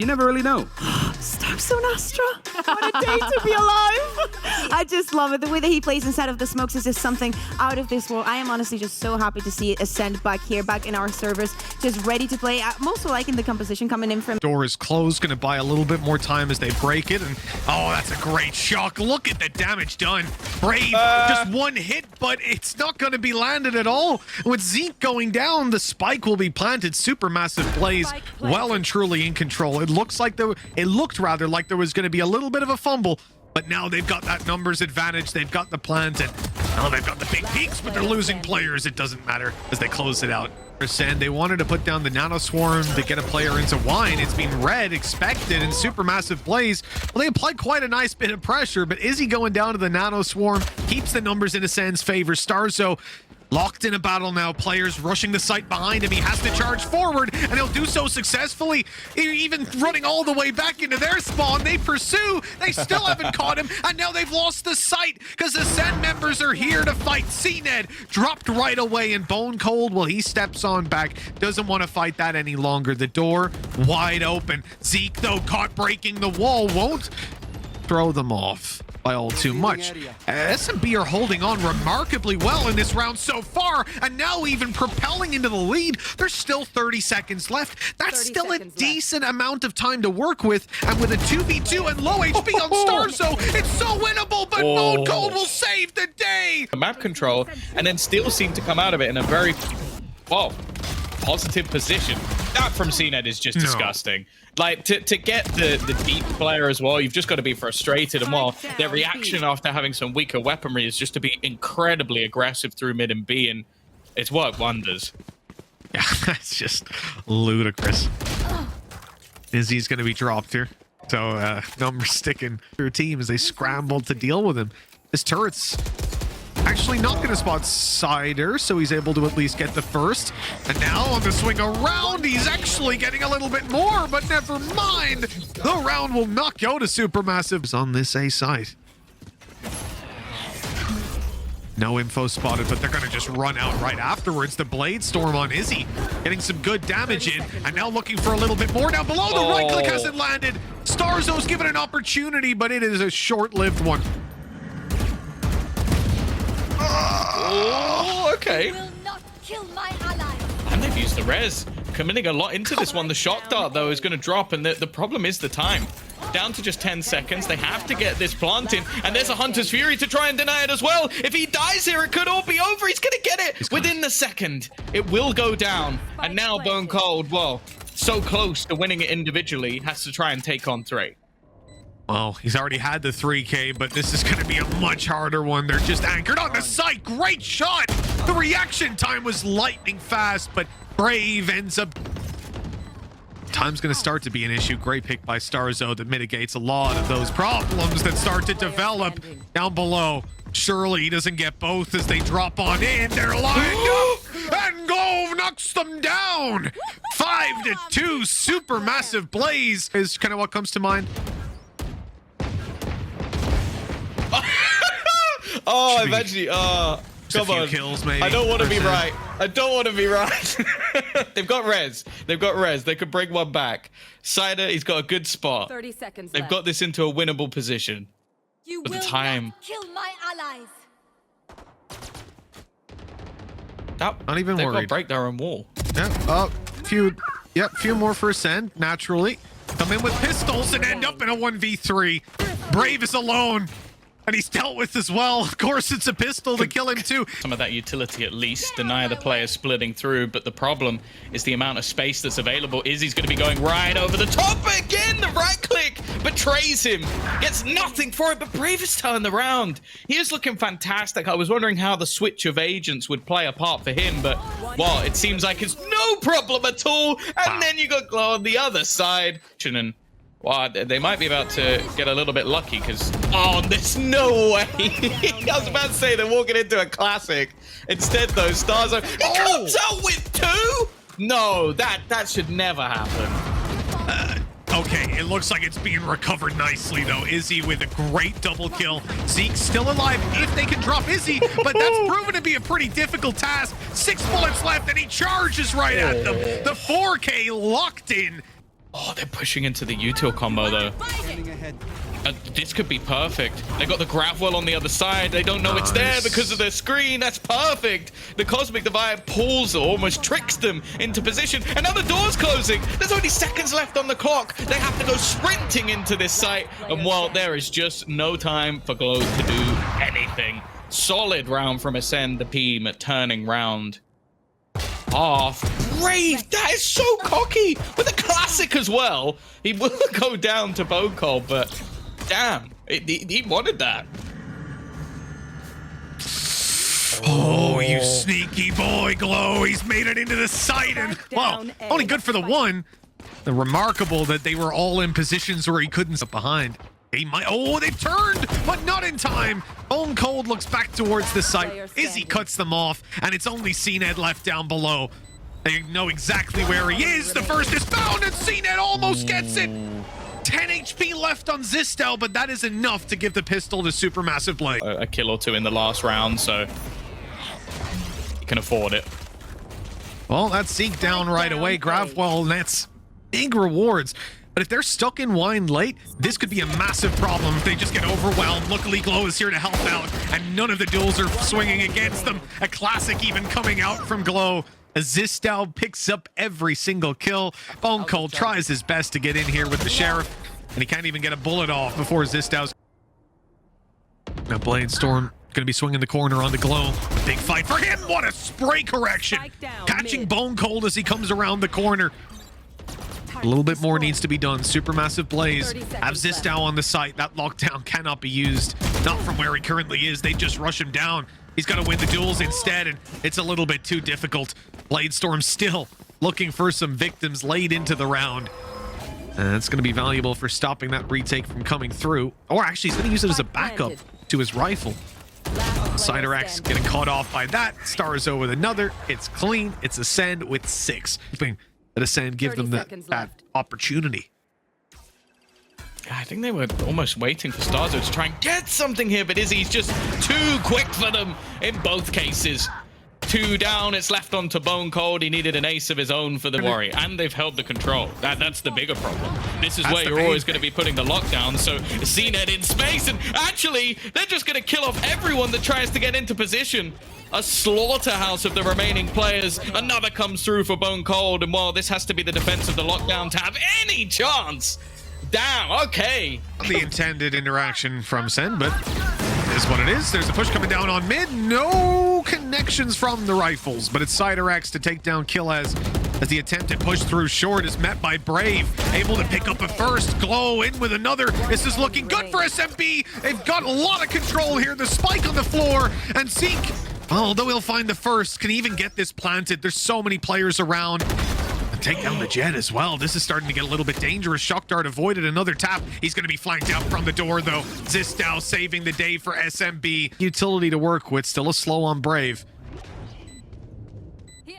You never really know. Starzo Astra. What a day to be alive. I just love it. The way that he plays inside of the smokes is just something out of this world. I am honestly just so happy to see Acend back here, back in our servers, just ready to play. I'm also liking the composition coming in from... Door is closed, going to buy a little bit more time as they break it. And oh, that's a great shock. Look at the damage done. Brave, just one hit, but it's not going to be landed at all. With Zeke going down, the spike will be planted. SuperMassive Blaze well and truly in control. It looked rather like there was going to be a little bit of a fumble, but now they've got that numbers advantage. They've got the plant, and now they've got the big peaks, but they're losing players. It doesn't matter as they close it out. And they wanted to put down the nano swarm to get a player into wine. It's been read, expected, and SuperMassive Blaze, well, they applied quite a nice bit of pressure, but Izzy going down to the nano swarm keeps the numbers in Ascend's favor. Starzo locked in a battle now. Players rushing the site behind him. He has to charge forward, and he'll do so successfully. Even running all the way back into their spawn. They pursue. They still haven't caught him, and now they've lost the site because the Ascend members are here to fight. CNED dropped right away, and Bone Cold, well, he steps on back. Doesn't want to fight that any longer. The door wide open. Zeke, though, caught breaking the wall. Won't throw them off by all too much. SMB are holding on remarkably well in this round so far, and now even propelling into the lead. There's still 30 seconds left. That's still a decent amount of time to work with, and with a 2v2 and low HP on Starzo, it's so winnable, but Bone Cold will save the day. The map control, and then still seem to come out of it in a very, positive position. That from CNED is just disgusting. Like, to get the deep player as well, you've just got to be frustrated. And while their reaction after having some weaker weaponry is just to be incredibly aggressive through mid and B, and it's worked wonders. Yeah, that's just ludicrous. Izzy's going to be dropped here. So numbers sticking through team as they scramble to deal with him. His turret's actually not going to spot Cider, so he's able to at least get the first. And now on the swing around, he's actually getting a little bit more, but never mind. The round will not go to SuperMassive on this A side. No info spotted, but they're going to just run out right afterwards. The Blade Storm on Izzy, getting some good damage in, and now looking for a little bit more down below. The right click hasn't landed. Starzo's given an opportunity, but it is a short-lived one. Oh, okay. And they've used the res, committing a lot into this one. The shock dart, though, is going to drop, and the problem is the time. Down to just 10 seconds. They have to get this plant in, and there's a Hunter's Fury to try and deny it as well. If he dies here, it could all be over. He's going to get it within the second. It will go down, and now Bone Cold, well, so close to winning it individually, has to try and take on 3. Well, he's already had the 3K, but this is going to be a much harder one. They're just anchored on the site. Great shot. The reaction time was lightning fast, but Brave ends up... Time's going to start to be an issue. Great pick by Starzo that mitigates a lot of those problems that start to develop down below. Surely he doesn't get both as they drop on in. They're lined up, and Gove knocks them down. 5-2, SuperMassive Blaze is kind of what comes to mind. Oh, eventually, come on. Kills, maybe. I don't want to be right. I don't want to be right. They've got res. They've got res. They could bring one back. Cider, he's got a good spot. 30 seconds They've got this into a winnable position. You but will the time. not kill my allies. Not even they've worried. Got to break their own wall. Yeah, few more for Ascend, naturally. Come in with pistols and end up in a 1v3. Brave is alone. And he's dealt with as well. Of course, it's a pistol to kill him too. Some of that utility at least, deny the player splitting through, but the problem is the amount of space that's available. Izzy's going to be going right over the top again. The right click betrays him. Gets nothing for it, but Brave has turned the round. He is looking fantastic. I was wondering how the switch of agents would play a part for him, but, well, it seems like it's no problem at all. And then you got Glow on the other side. Wow, they might be about to get a little bit lucky because, oh, there's no way. I was about to say they're walking into a classic. Instead, though, Starzo, he comes out with 2? No, that should never happen. Okay, it looks like it's being recovered nicely, though. Izzy with a great double kill. Zeke still alive if they can drop Izzy, but that's proven to be a pretty difficult task. 6 bullets left, and he charges right at them. The 4K locked in. Oh, they're pushing into the util combo though. This could be perfect. They got the Gravwell on the other side. They don't know it's there because of their screen. That's perfect. The Cosmic Divide pulls, almost tricks them into position. And now the door's closing. There's only seconds left on the clock. They have to go sprinting into this site. And while there is just no time for Glow to do anything. Solid round from Acend, the team turning round. Off. Brave, that is so cocky. With a classic as well. He will go down to Bone Cold, but damn, he wanted that. Oh, you sneaky boy, Glow. He's made it into the site. And, well, only good for the one. The remarkable that they were all in positions where he couldn't sit behind. He might. Oh, they've turned, but not in time. Bone Cold looks back towards the site. Izzy cuts them off, and it's only CNED left down below. They know exactly where he is. The first is found, and CNED almost gets it. 10 HP left on Zistel, but that is enough to give the pistol to Supermassive Blaze. A kill or two in the last round, so he can afford it. Well, that's Zeke down right away. Gravwell, and that's big rewards. But if they're stuck in wine late, this could be a massive problem if they just get overwhelmed. Luckily, Glow is here to help out, and none of the duels are swinging against them. A classic even coming out from Glow. As Zistel picks up every single kill. Bone Cold tries his best to get in here with the Sheriff, and he can't even get a bullet off before Zistel's. Now Blade Storm gonna be swinging the corner on the Glow. Big fight for him. What a spray correction. Catching Bone Cold as he comes around the corner. A little bit more needs to be done. Supermassive Blaze have Zistel on the site. That lockdown cannot be used. Not from where he currently is. They just rush him down. He's got to win the duels instead, and it's a little bit too difficult. Blade Storm still looking for some victims late into the round. And it's going to be valuable for stopping that retake from coming through. Or actually, he's going to use it as a backup to his rifle. Cyrax getting caught off by that. Starzo with another. It's clean. It's Acend with 6. Hoping that Acend give them that opportunity. I think they were almost waiting for Starzo to try and get something here, but Izzy's just too quick for them in both cases. 2 down, it's left on to Bone Cold. He needed an ace of his own for the worry, and they've held the control. That's the bigger problem. This is where you're always going to be putting the lockdown, so CNED in space, and actually, they're just going to kill off everyone that tries to get into position. A slaughterhouse of the remaining players. Another comes through for Bone Cold, and while this has to be the defense of the lockdown to have any chance, damn, okay. The intended interaction from Sen, but it is what it is. There's a push coming down on mid. No connections from the rifles, but it's Cyrax to take down Killaz as the attempted push through short is met by Brave. Able to pick up a first. Glow in with another. This is looking good for SMB. They've got a lot of control here. The spike on the floor, and Zeke, although he'll find the first, can even get this planted. There's so many players around. Take down the Jet as well. This is starting to get a little bit dangerous. Shock Dart avoided another tap. He's going to be flanked out from the door, though. Zistel saving the day for SMB. Utility to work with. Still a slow on Brave.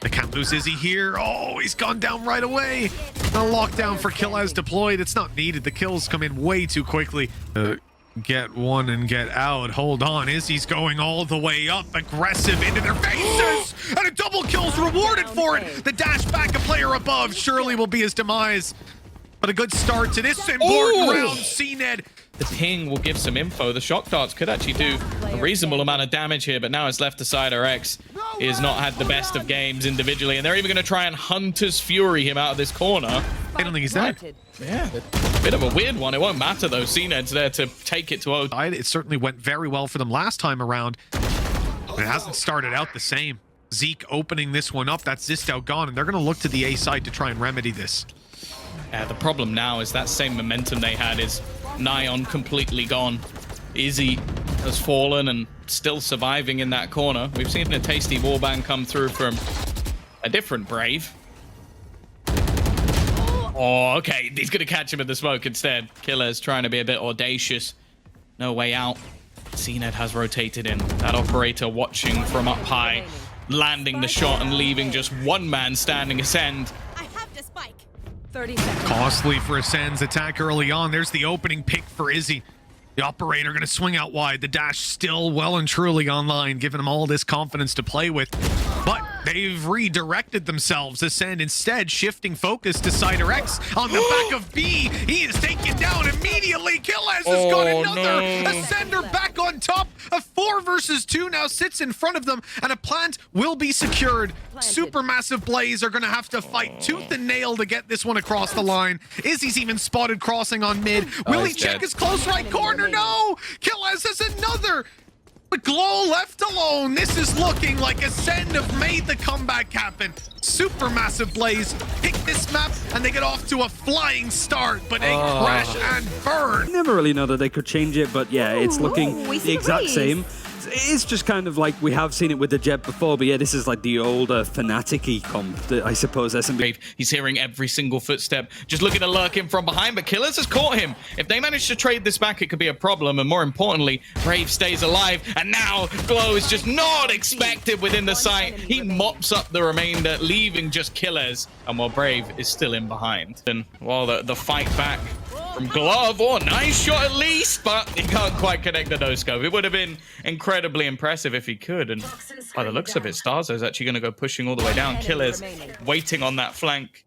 They can't lose Izzy here. Oh, he's gone down right away. A lockdown for Killaz deployed. It's not needed. The kills come in way too quickly. Get one and get out. Hold on. Izzy's going all the way up. Aggressive into their faces. And a double kill's rewarded for it. The dash back, a player above, surely will be his demise. But a good start to this important round. CNED. The ping will give some info. The shock darts could actually do a reasonable amount of damage here, but now it's left to Cyrax. He has not had the best of games individually, and they're even going to try and Hunter's Fury him out of this corner. I don't think he's dead. Yeah, a bit of a weird one. It won't matter, though. CNED's there to take it to O. It certainly went very well for them last time around. But it hasn't started out the same. Zeke opening this one up. That's Zistel gone, and they're going to look to the A side to try and remedy this. The problem now is that same momentum they had is nigh on completely gone. Izzy has fallen and still surviving in that corner. We've seen a tasty warband come through from a different Brave. Oh, okay. He's going to catch him in the smoke instead. Killer's trying to be a bit audacious. No way out. CNED has rotated in. That operator watching from up high, landing the shot and leaving just one man standing. Acend. I have the spike. 30 seconds. Costly for Ascend's attack early on. There's the opening pick for Izzy. The operator going to swing out wide. The dash still well and truly online, giving him all this confidence to play with. But They've redirected themselves. Ascend instead shifting focus to SiderX on the back of B. He is taken down immediately. Killaz has got another. Ascender back on top. A 4 versus 2 now sits in front of them, and a plant will be secured. Supermassive Blaze are going to have to fight tooth and nail to get this one across the line. Izzy's even spotted crossing on mid. Will he check his close right corner? No! Killaz has another. But Glow left alone. This is looking like Ascend have made the comeback happen. Supermassive Blaze pick this map and they get off to a flying start, but they crash and burn. Never really know that they could change it, but yeah, it's looking the exact same. It's just kind of like we have seen it with the Jet before, but yeah, this is like the older Fnatic-y comp that I suppose SMB. He's hearing every single footstep, just looking to lurk in from behind, but Killers has caught him. If they manage to trade this back, it could be a problem, and more importantly, Brave stays alive, and now Glow is just not expected within the site. He mops up the remainder, leaving just Killers, and while Brave is still in behind. And while the fight back from Glove, nice shot at least, but he can't quite connect the no-scope. It would have been incredibly impressive if he could, and by the looks of it, Starzo is actually going to go pushing all the way down. Killers waiting on that flank.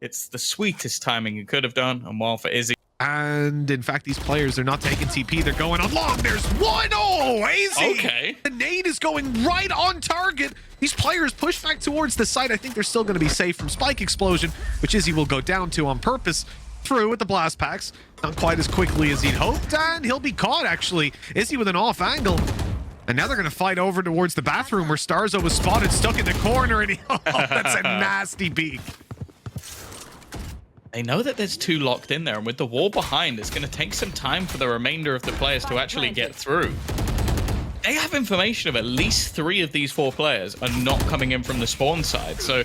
It's the sweetest timing he could have done, and while for Izzy. And in fact, these players are not taking TP. They're going on long. There's one. Oh, Izzy. Okay. The nade is going right on target. These players push back towards the site. I think they're still going to be safe from Spike Explosion, which Izzy will go down to on purpose. Through with the blast packs, not quite as quickly as he'd hoped, and he'll be caught actually. Izzy with an off angle, and now they're going to fight over towards the bathroom where Starzo was spotted stuck in the corner, and that's a nasty peek. They know that there's 2 locked in there, and with the wall behind, it's going to take some time for the remainder of the players to actually get through. They have information of at least 3 of these 4 players are not coming in from the spawn side, so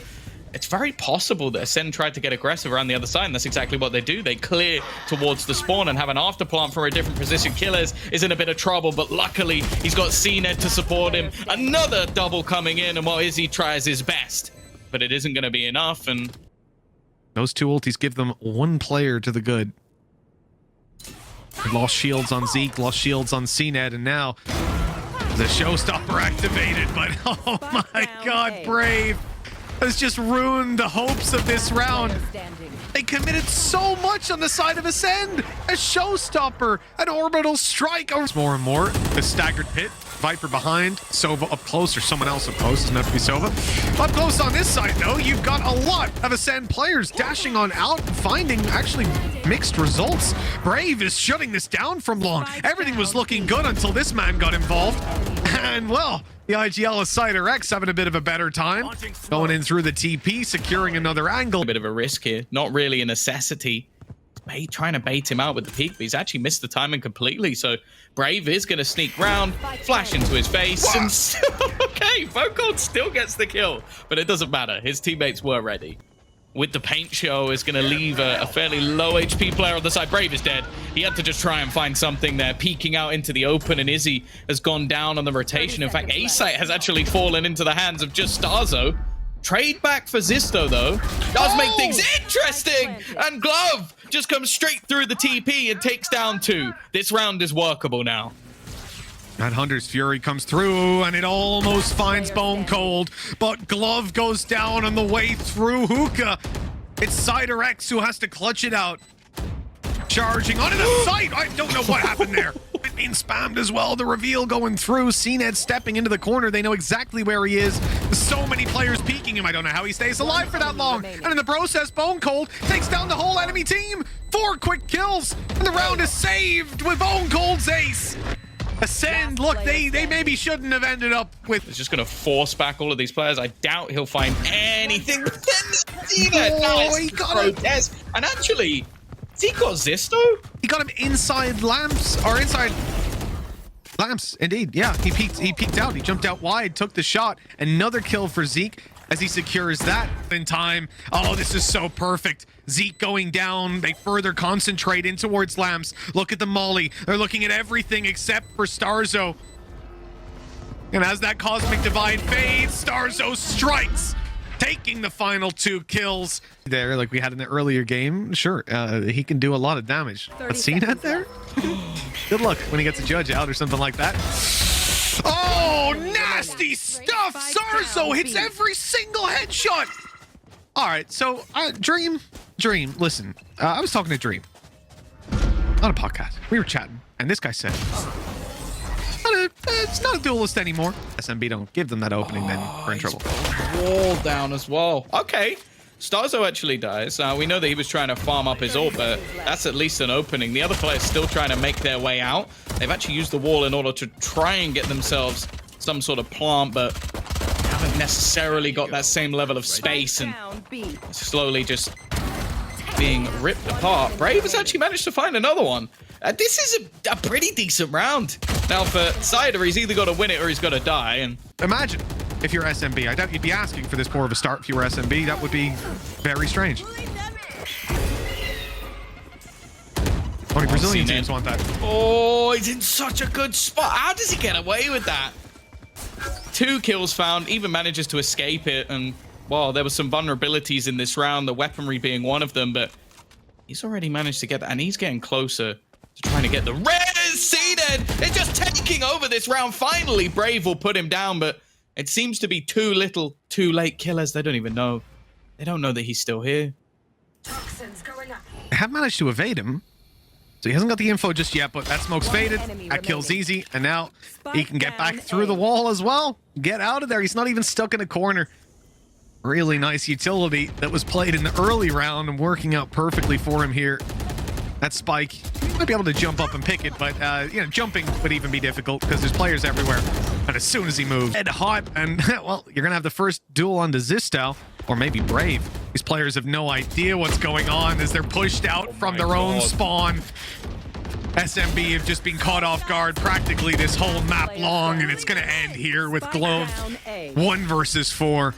it's very possible that Ascend tried to get aggressive around the other side, and that's exactly what they do. They clear towards the spawn and have an afterplant from a different position. Killers is in a bit of trouble, but luckily he's got CNED to support him. Another double coming in, and while Izzy tries his best, but it isn't going to be enough, and those 2 ultis give them 1 player to the good. Lost shields on Zeke, lost shields on CNED, and now the showstopper activated, but oh my god, Brave has just ruined the hopes of this round. They committed so much on the side of Ascend. A showstopper, an orbital strike. More and more, the staggered pit. Viper behind, Sova up close, or someone else up close, doesn't have to be Sova. Up close on this side, though, you've got a lot of Ascend players dashing on out and finding actually mixed results. Brave is shutting this down from long. Everything was looking good until this man got involved. And, well, the IGL of SiderX having a bit of a better time. Going in through the TP, securing another angle. A bit of a risk here. Not really a necessity. Trying to bait him out with the peek, but he's actually missed the timing completely. So Brave is going to sneak round, flash into his face, and okay, Vocold still gets the kill, but it doesn't matter. His teammates were ready. With the paint show, is going to leave a fairly low HP player on the side. Brave is dead. He had to just try and find something there, peeking out into the open, and Izzy has gone down on the rotation. In fact, A-Site has actually fallen into the hands of just Starzo. Trade back for Zisto, though, does make things interesting, and Glove just comes straight through the TP and takes down 2. This round is workable now. That Hunter's Fury comes through, and it almost finds Bone Cold, but Glove goes down on the way through Hookah. It's SiderX who has to clutch it out. Charging onto the site. I don't know what happened there. It being spammed as well. The reveal going through. CNED stepping into the corner. They know exactly where he is. So many players peeking him. I don't know how he stays alive for that long. And in the process, Bone Cold takes down the whole enemy team. 4 quick kills. And the round is saved with Bone Cold's ace. Ascend, look, they maybe shouldn't have ended up with... It's just going to force back all of these players. I doubt he'll find anything. Oh, he got it. And actually... He got Zisto? He got him inside lamps, or inside lamps, indeed. Yeah, he peeked out. He jumped out wide, took the shot. Another kill for Zeke as he secures that in time. Oh, this is so perfect. Zeke going down. They further concentrate in towards lamps. Look at the molly. They're looking at everything except for Starzo. And as that Cosmic Divide fades, Starzo strikes, taking the final 2 kills there, like we had in the earlier game. Sure, he can do a lot of damage. But CNED there? Good luck when he gets a judge out or something like that. Oh, nasty stuff! Zarzo hits every single headshot! Alright, so, Dream, listen. I was talking to Dream. On a podcast. We were chatting, and this guy said, it's not a duelist anymore. SMB don't give them that opening, then we're in trouble. Wall down as well. Okay. Starzo actually dies. We know that he was trying to farm up his ult, but that's at least an opening. The other players still trying to make their way out. They've actually used the wall in order to try and get themselves some sort of plant, but haven't necessarily got that same level of space and slowly just being ripped apart. Brave has actually managed to find another one. This is a pretty decent round. Now for Cider, he's either got to win it or he's got to die. And imagine if you're SMB. I doubt you'd be asking for this poor of a start if you were SMB. That would be very strange. Only Brazilian teams want that. Oh, he's in such a good spot. How does he get away with that? 2 kills found, even manages to escape it. And, well, there were some vulnerabilities in this round, the weaponry being one of them, but he's already managed to get that, and he's getting closer to trying to get the res. Seeded! They're just taking over this round. Finally, Brave will put him down, but it seems to be too little, too late killers. They don't even know. They don't know that he's still here. They have managed to evade him. So he hasn't got the info just yet, but that smoke's faded. That kill's easy. And now he can get back through the wall as well. Get out of there. He's not even stuck in a corner. Really nice utility that was played in the early round and working out perfectly for him here. That spike, he might be able to jump up and pick it, but you know, jumping would even be difficult because there's players everywhere. And as soon as he moves, head hot, and well, you're gonna have the first duel onto Zistal, or maybe Brave. These players have no idea what's going on as they're pushed out from their own spawn. SMB have just been caught off guard practically this whole map long, and it's gonna end here with Glove 1 versus 4.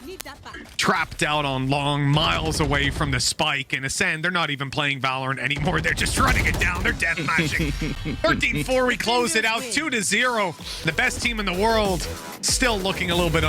Trapped out on long, miles away from the spike, and Acend, they're not even playing Valorant anymore. They're just running it down. They're deathmatching. 13-4, we close it out 2-0. The best team in the world still looking a little bit